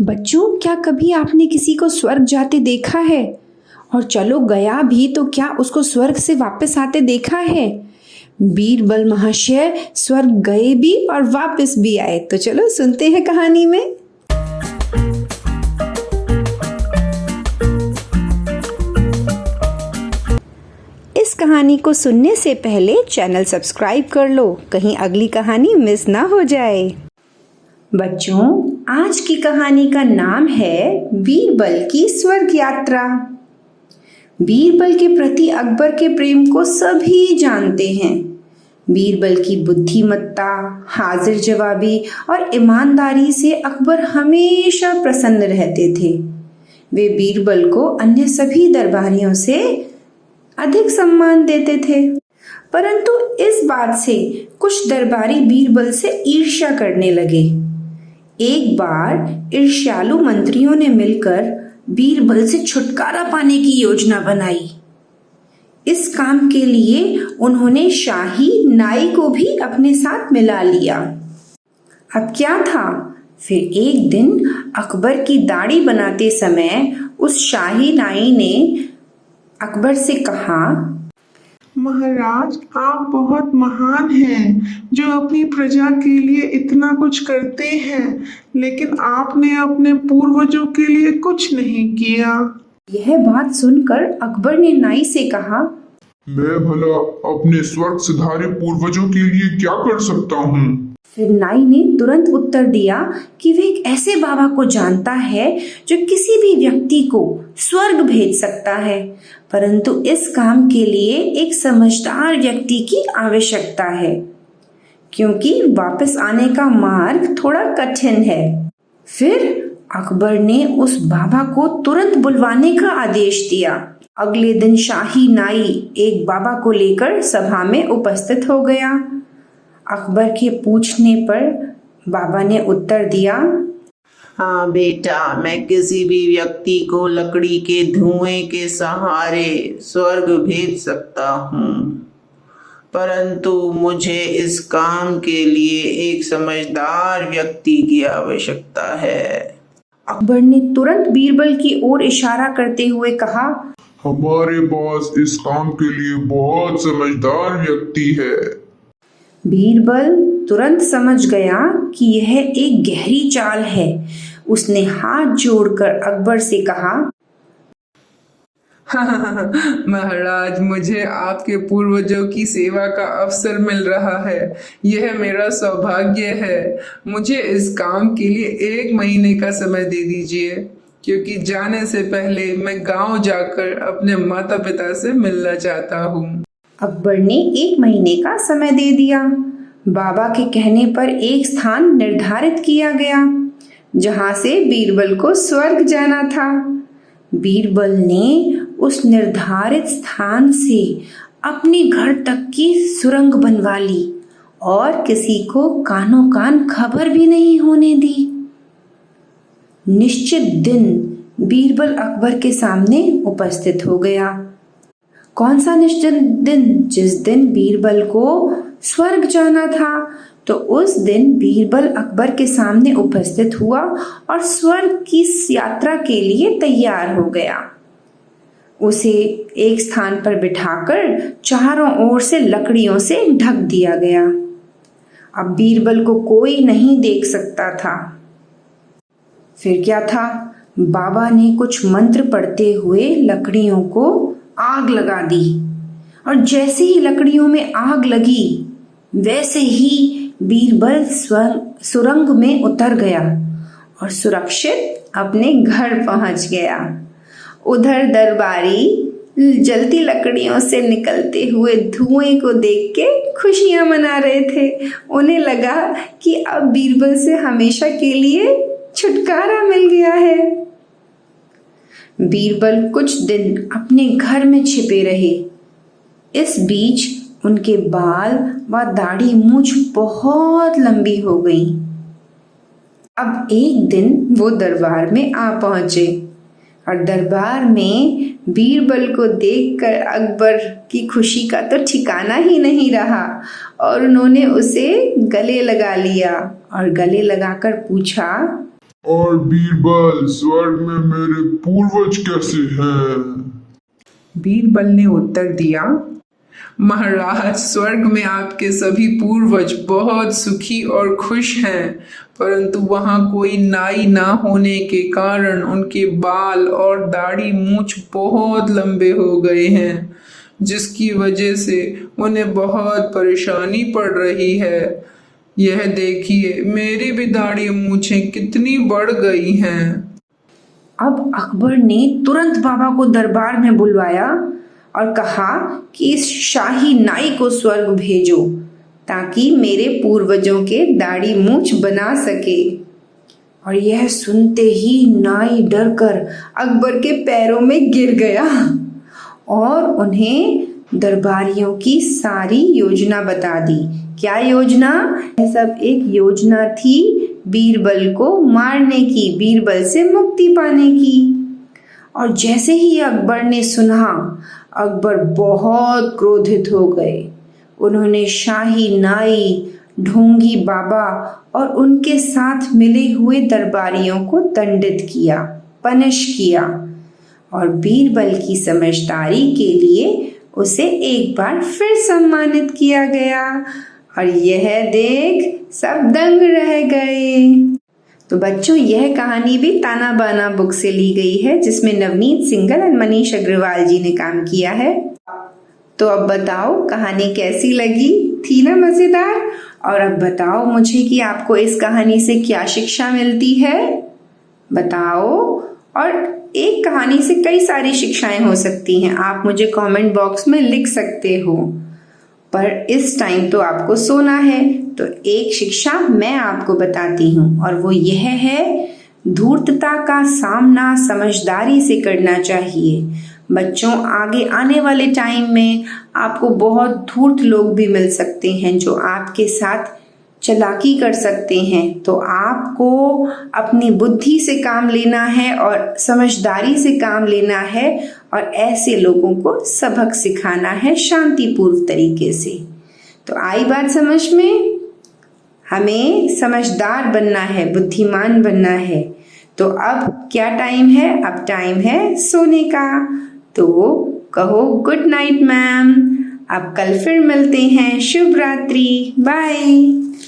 बच्चों, क्या कभी आपने किसी को स्वर्ग जाते देखा है? और चलो गया भी तो क्या उसको स्वर्ग से वापस आते देखा है? बीरबल महाशय स्वर्ग गए भी और वापस भी आए। तो चलो सुनते हैं कहानी में। इस कहानी को सुनने से पहले चैनल सब्सक्राइब कर लो, कहीं अगली कहानी मिस ना हो जाए। बच्चों, आज की कहानी का नाम है बीरबल की स्वर्ग यात्रा। बीरबल के प्रति अकबर के प्रेम को सभी जानते हैं। बीरबल की बुद्धिमत्ता, हाजिर जवाबी और ईमानदारी से अकबर हमेशा प्रसन्न रहते थे। वे बीरबल को अन्य सभी दरबारियों से अधिक सम्मान देते थे। परंतु इस बात से कुछ दरबारी बीरबल से ईर्ष्या करने लगे। एक बार ईर्ष्यालु मंत्रियों ने मिलकर बीरबल से छुटकारा पाने की योजना बनाई। इस काम के लिए उन्होंने शाही नाई को भी अपने साथ मिला लिया। अब क्या था, फिर एक दिन अकबर की दाढ़ी बनाते समय उस शाही नाई ने अकबर से कहा, महाराज, आप बहुत महान हैं जो अपनी प्रजा के लिए इतना कुछ करते हैं, लेकिन आपने अपने पूर्वजों के लिए कुछ नहीं किया। यह बात सुनकर अकबर ने नाई से कहा, मैं भला अपने स्वर्ग सिधारे पूर्वजों के लिए क्या कर सकता हूँ? फिर नाई ने तुरंत उत्तर दिया कि वह एक ऐसे बाबा को जानता है जो किसी भी व्यक्ति को स्वर्ग भेज सकता है, परंतु इस काम के लिए एक समझदार व्यक्ति की आवश्यकता है, क्योंकि वापस आने का मार्ग थोड़ा कठिन है। फिर अकबर ने उस बाबा को तुरंत बुलवाने का आदेश दिया। अगले दिन शाही नाई एक बाबा को लेकर सभा में उपस्थित हो गया। अकबर के पूछने पर बाबा ने उत्तर दिया, हाँ बेटा, मैं किसी भी व्यक्ति को लकड़ी के धुएं के सहारे स्वर्ग भेज सकता हूँ, परंतु मुझे इस काम के लिए एक समझदार व्यक्ति की आवश्यकता है। अकबर ने तुरंत बीरबल की ओर इशारा करते हुए कहा, हमारे पास इस काम के लिए बहुत समझदार व्यक्ति है। बीरबल तुरंत समझ गया कि यह एक गहरी चाल है। उसने हाथ जोड़कर अकबर से कहा, महाराज, मुझे आपके पूर्वजों की सेवा का अवसर मिल रहा है। यह मेरा सौभाग्य है। मुझे इस काम के लिए 1 महीने का समय दे दीजिए, क्योंकि जाने से पहले मैं गांव जाकर अपने माता पिता से मिलना चाहता हूँ। अकबर ने 1 महीने का समय दे दिया। बाबा के कहने पर एक स्थान निर्धारित किया गया जहां से बीरबल को स्वर्ग जाना था। बीरबल ने उस निर्धारित स्थान से अपने घर तक की सुरंग बनवा ली और किसी को कानों कान खबर भी नहीं होने दी। निश्चित दिन बीरबल अकबर के सामने उपस्थित हो गया। कौन सा निश्चित दिन? जिस दिन बीरबल को स्वर्ग जाना था, तो उस दिन बीरबल अकबर के सामने उपस्थित हुआ और स्वर्ग की यात्रा के लिए तैयार हो गया। उसे एक स्थान पर बिठाकर चारों ओर से लकड़ियों से ढक दिया गया। अब बीरबल को कोई नहीं देख सकता था। फिर क्या था, बाबा ने कुछ मंत्र पढ़ते हुए लकड़ियों को आग लगा दी, और जैसे ही लकड़ियों में आग लगी वैसे ही बीरबल सुरंग में उतर गया और सुरक्षित अपने घर पहुंच गया। उधर दरबारी जलती लकड़ियों से निकलते हुए धुएं को देख के खुशियां मना रहे थे। उन्हें लगा कि अब बीरबल से हमेशा के लिए छुटकारा मिल गया है। बीरबल कुछ दिन अपने घर में छिपे रहे। इस बीच उनके बाल व दाढ़ी मूछ बहुत लंबी हो गई। अब एक दिन वो दरबार में आ पहुंचे और दरबार में बीरबल को देखकर अकबर की खुशी का तो ठिकाना ही नहीं रहा और उन्होंने उसे गले लगा लिया और गले लगाकर पूछा, और बीरबल, स्वर्ग में मेरे पूर्वज कैसे हैं? बीरबल ने उत्तर दिया, महाराज, स्वर्ग में आपके सभी पूर्वज बहुत सुखी और खुश हैं, परंतु वहाँ कोई नाई ना होने के कारण उनके बाल और दाढ़ी मूछ बहुत लंबे हो गए हैं, जिसकी वजह से उन्हें बहुत परेशानी पड़ रही है। यह देखिए, मेरी भी दाढ़ी मूछें कितनी बढ़ गई हैं। अब अकबर ने तुरंत बाबा को दरबार में बुलवाया और कहा कि इस शाही नाई को स्वर्ग भेजो ताकि मेरे पूर्वजों के दाढ़ी मूछ बना सके। और यह सुनते ही नाई डरकर अकबर के पैरों में गिर गया और उन्हें दरबारियों की सारी योजना बता दी। क्या योजना? यह सब एक योजना थी बीरबल को मारने की, बीरबल से मुक्ति पाने की। और जैसे ही अकबर ने सुना, अकबर बहुत क्रोधित हो गए। उन्होंने शाही नाई, ढोंगी बाबा और उनके साथ मिले हुए दरबारियों को दंडित किया, पनिश किया। और बीरबल की समझदारी के लिए उसे एक बार फिर सम्मानित किया गया। और यह देख सब दंग रह गए। तो बच्चों, यह कहानी भी ताना बाना बुक से ली गई है, जिसमें नवनीत सिंघल और मनीष अग्रवाल जी ने काम किया है। तो अब बताओ कहानी कैसी लगी? थी ना मजेदार? और अब बताओ मुझे कि आपको इस कहानी से क्या शिक्षा मिलती है, बताओ। और एक कहानी से कई सारी शिक्षाएं हो सकती हैं, आप मुझे कमेंट बॉक्स में लिख सकते हो। पर इस टाइम तो आपको सोना है, तो एक शिक्षा मैं आपको बताती हूँ और वो यह है, धूर्तता का सामना समझदारी से करना चाहिए। बच्चों, आगे आने वाले टाइम में आपको बहुत धूर्त लोग भी मिल सकते हैं जो आपके साथ चालाकी कर सकते हैं, तो आपको अपनी बुद्धि से काम लेना है और समझदारी से काम लेना है और ऐसे लोगों को सबक सिखाना है शांतिपूर्व तरीके से। तो आई बात समझ में? हमें समझदार बनना है, बुद्धिमान बनना है। तो अब क्या टाइम है? अब टाइम है सोने का। तो कहो गुड नाइट मैम। अब कल फिर मिलते हैं। शुभ रात्रि। बाय।